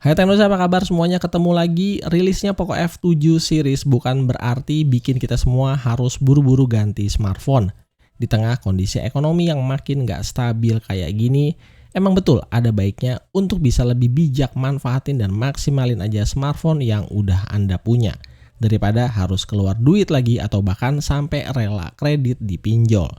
Hai Tenus, apa kabar semuanya? Ketemu lagi. Rilisnya Poco F7 series bukan berarti bikin kita semua harus buru-buru ganti smartphone. Di tengah kondisi ekonomi yang makin nggak stabil kayak gini, emang betul ada baiknya untuk bisa lebih bijak manfaatin dan maksimalin aja smartphone yang udah Anda punya, daripada harus keluar duit lagi atau bahkan sampai rela kredit dipinjol.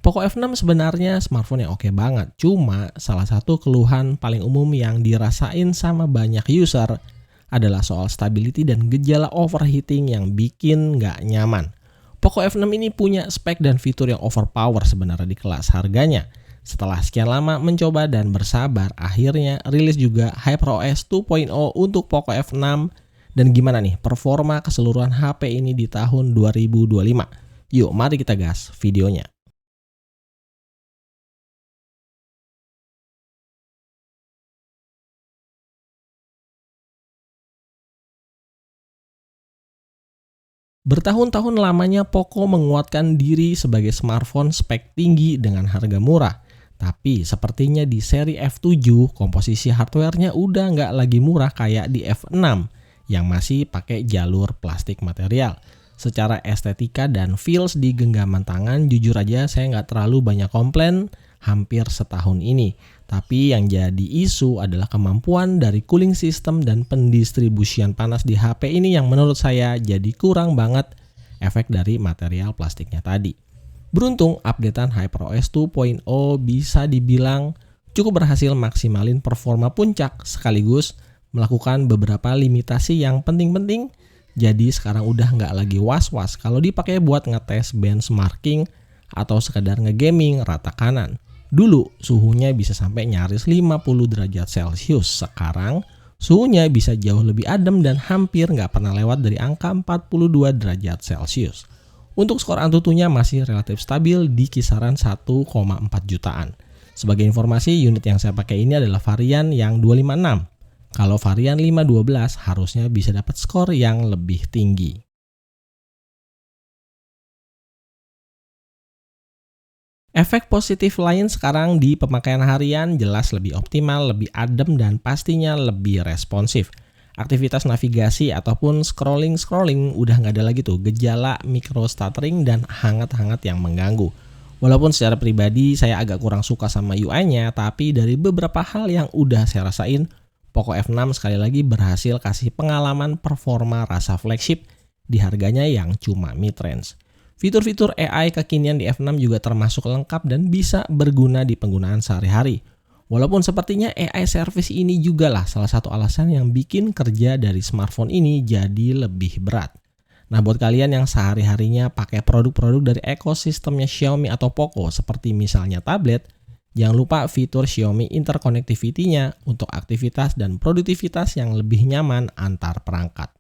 Poco F6 sebenarnya smartphone yang oke banget, cuma salah satu keluhan paling umum yang dirasain sama banyak user adalah soal stability dan gejala overheating yang bikin nggak nyaman. Poco F6 ini punya spek dan fitur yang overpower sebenarnya di kelas harganya. Setelah sekian lama mencoba dan bersabar, akhirnya rilis juga HyperOS 2.0 untuk Poco F6. Dan gimana nih performa keseluruhan HP ini di tahun 2025? Yuk mari kita gas videonya. Bertahun-tahun lamanya Poco menguatkan diri sebagai smartphone spek tinggi dengan harga murah. Tapi sepertinya di seri F7 komposisi hardware-nya udah nggak lagi murah kayak di F6 yang masih pakai jalur plastik material. Secara estetika dan feels di genggaman tangan, jujur aja saya nggak terlalu banyak komplain hampir setahun ini. Tapi yang jadi isu adalah kemampuan dari cooling system dan pendistribusian panas di HP ini yang menurut saya jadi kurang banget efek dari material plastiknya tadi. Beruntung updatean HyperOS 2.0 bisa dibilang cukup berhasil maksimalin performa puncak sekaligus melakukan beberapa limitasi yang penting-penting. Jadi sekarang udah nggak lagi was-was kalau dipakai buat ngetes benchmarking atau sekedar ngegaming rata kanan. Dulu suhunya bisa sampai nyaris 50 derajat Celcius. Sekarang suhunya bisa jauh lebih adem dan hampir nggak pernah lewat dari angka 42 derajat Celcius. Untuk skor Antutunya masih relatif stabil di kisaran 1,4 jutaan. Sebagai informasi, unit yang saya pakai ini adalah varian yang 256. Kalau varian 512 harusnya bisa dapat skor yang lebih tinggi. Efek positif lain sekarang di pemakaian harian jelas lebih optimal, lebih adem, dan pastinya lebih responsif. Aktivitas navigasi ataupun scrolling udah nggak ada lagi tuh gejala micro stuttering dan hangat-hangat yang mengganggu. Walaupun secara pribadi saya agak kurang suka sama UI-nya, tapi dari beberapa hal yang udah saya rasain, Poco F6 sekali lagi berhasil kasih pengalaman performa rasa flagship di harganya yang cuma mid-range. Fitur-fitur AI kekinian di F6 juga termasuk lengkap dan bisa berguna di penggunaan sehari-hari. Walaupun sepertinya AI service ini juga lah salah satu alasan yang bikin kerja dari smartphone ini jadi lebih berat. Nah, buat kalian yang sehari-harinya pakai produk-produk dari ekosistemnya Xiaomi atau Poco seperti misalnya tablet, jangan lupa fitur Xiaomi interconnectivity-nya untuk aktivitas dan produktivitas yang lebih nyaman antar perangkat.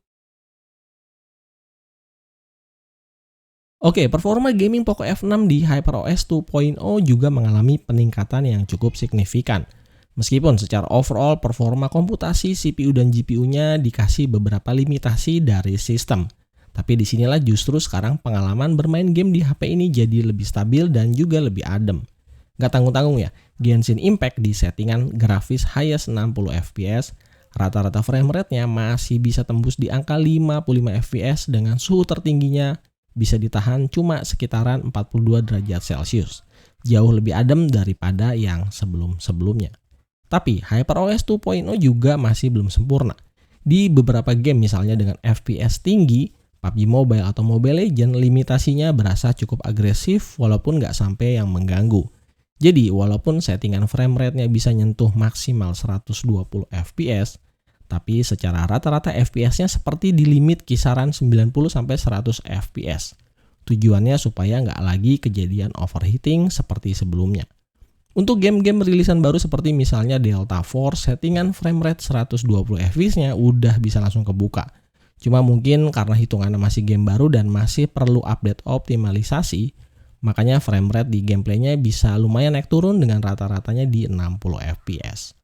Oke, performa gaming Poco F6 di HyperOS 2.0 juga mengalami peningkatan yang cukup signifikan. Meskipun secara overall performa komputasi CPU dan GPU-nya dikasih beberapa limitasi dari sistem. Tapi disinilah justru sekarang pengalaman bermain game di HP ini jadi lebih stabil dan juga lebih adem. Gak tanggung-tanggung ya, Genshin Impact di settingan grafis highest 60 fps, rata-rata frame rate-nya masih bisa tembus di angka 55 fps dengan suhu tertingginya bisa ditahan cuma sekitaran 42 derajat Celcius. Jauh lebih adem daripada yang sebelum-sebelumnya. Tapi HyperOS 2.0 juga masih belum sempurna. Di beberapa game misalnya dengan FPS tinggi, PUBG Mobile atau Mobile Legends limitasinya berasa cukup agresif walaupun nggak sampai yang mengganggu. Jadi walaupun settingan frame rate-nya bisa nyentuh maksimal 120 fps, tapi secara rata-rata FPS-nya seperti di limit kisaran 90-100 fps. Tujuannya supaya nggak lagi kejadian overheating seperti sebelumnya. Untuk game-game rilisan baru seperti misalnya Delta Force, settingan frame rate 120 fps-nya udah bisa langsung kebuka. Cuma mungkin karena hitungannya masih game baru dan masih perlu update optimalisasi, makanya frame rate di gameplaynya bisa lumayan naik turun dengan rata-ratanya di 60 fps.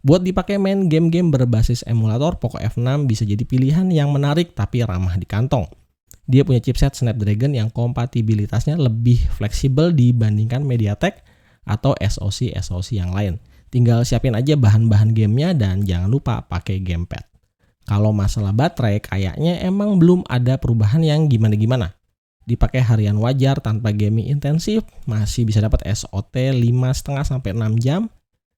Buat dipakai main game-game berbasis emulator, Poco F6 bisa jadi pilihan yang menarik tapi ramah di kantong. Dia punya chipset Snapdragon yang kompatibilitasnya lebih fleksibel dibandingkan MediaTek atau SoC yang lain. Tinggal siapin aja bahan-bahan gamenya dan jangan lupa pakai gamepad. Kalau masalah baterai kayaknya emang belum ada perubahan yang gimana-gimana. Dipakai harian wajar tanpa gaming intensif masih bisa dapat SOT 5,5 sampai 6 jam.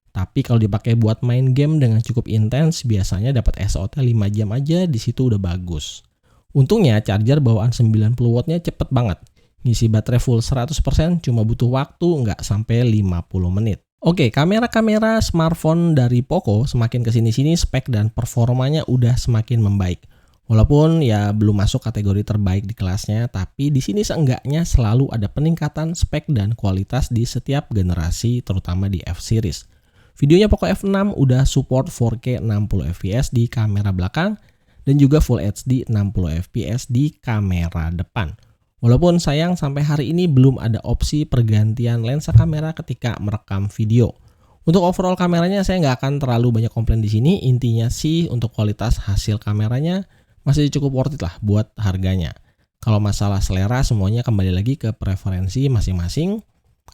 Tapi kalau dipakai buat main game dengan cukup intens biasanya dapat SOT 5 jam aja, di situ udah bagus. Untungnya charger bawaan 90 wattnya cepet banget. Ngisi baterai full 100% cuma butuh waktu nggak sampai 50 menit. Oke, kamera-kamera smartphone dari Poco semakin kesini-sini spek dan performanya udah semakin membaik. Walaupun ya belum masuk kategori terbaik di kelasnya, tapi di sini seenggaknya selalu ada peningkatan spek dan kualitas di setiap generasi, terutama di F-series. Videonya Poco F6 udah support 4K 60 fps di kamera belakang dan juga Full HD 60 fps di kamera depan. Walaupun sayang sampai hari ini belum ada opsi pergantian lensa kamera ketika merekam video. Untuk overall kameranya saya nggak akan terlalu banyak komplain di sini. Intinya sih untuk kualitas hasil kameranya masih cukup worth it lah buat harganya. Kalau masalah selera semuanya kembali lagi ke preferensi masing-masing.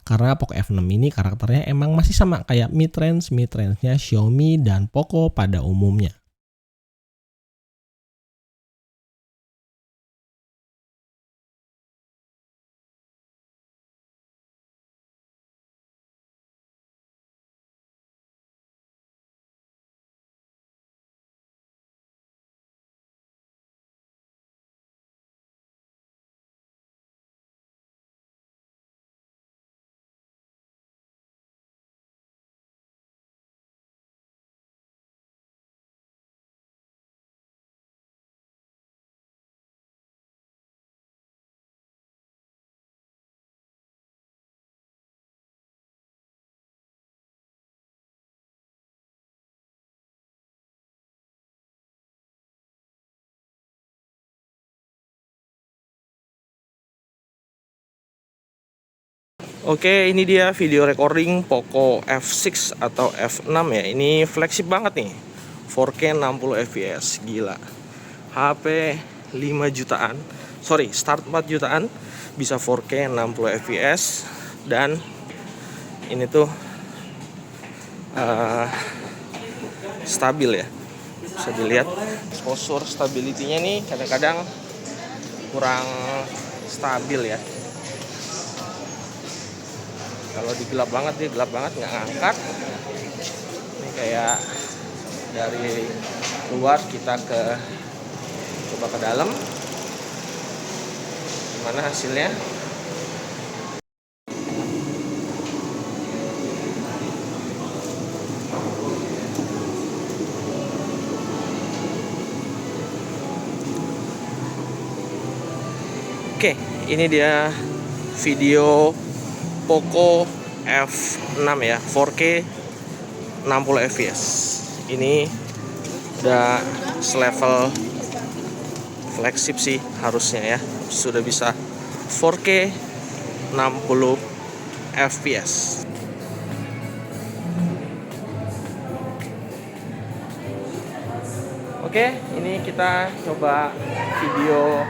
Karena Poco F6 ini karakternya emang masih sama kayak mid-range-nya Xiaomi dan Poco pada umumnya. Oke, ini dia video recording Poco F6 atau F6 ya. Ini flagship banget nih. 4K 60 fps, gila. HP 5 jutaan. Sorry, start 4 jutaan, bisa 4K 60 fps dan ini tuh stabil ya. Bisa dilihat exposure stability-nya nih kadang-kadang kurang stabil ya. Kalau digelap banget dia gelap banget, nggak ngangkat. Ini kayak dari luar kita coba ke dalam, gimana hasilnya. Oke, ini dia video Poco F6 ya, 4K 60 fps. Ini udah selevel flagship sih harusnya ya. Sudah bisa 4K 60 fps. Oke, ini kita coba video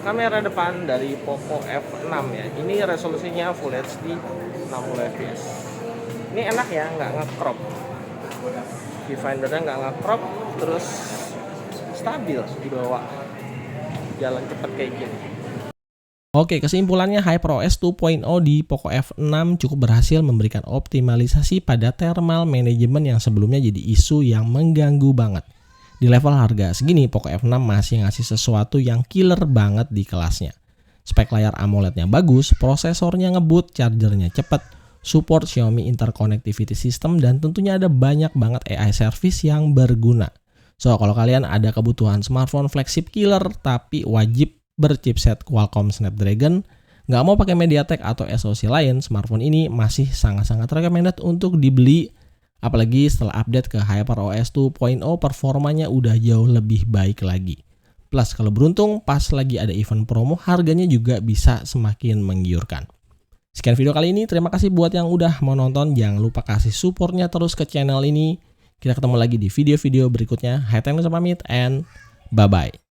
kamera depan dari Poco F6 ya. Ini resolusinya Full HD 60 fps. Ini enak ya, nggak nge-crop. Viewfindernya nggak nge-crop, terus stabil dibawa jalan cepet kayak gini. Oke, kesimpulannya HyperOS 2.0 di Poco F6 cukup berhasil memberikan optimalisasi pada thermal management yang sebelumnya jadi isu yang mengganggu banget. Di level harga segini, Poco F6 masih ngasih sesuatu yang killer banget di kelasnya. Spek layar AMOLED-nya bagus, prosesornya ngebut, chargernya cepet, support Xiaomi Interconnectivity System, dan tentunya ada banyak banget AI service yang berguna. So, kalau kalian ada kebutuhan smartphone flagship killer tapi wajib berchipset Qualcomm Snapdragon, nggak mau pakai MediaTek atau SoC lain, smartphone ini masih sangat-sangat recommended untuk dibeli. Apalagi setelah update ke HyperOS 2.0, performanya udah jauh lebih baik lagi. Plus kalau beruntung pas lagi ada event promo, harganya juga bisa semakin menggiurkan. Sekian video kali ini, terima kasih buat yang udah mau nonton. Jangan lupa kasih supportnya terus ke channel ini. Kita ketemu lagi di video-video berikutnya. Hai, pamit and bye-bye.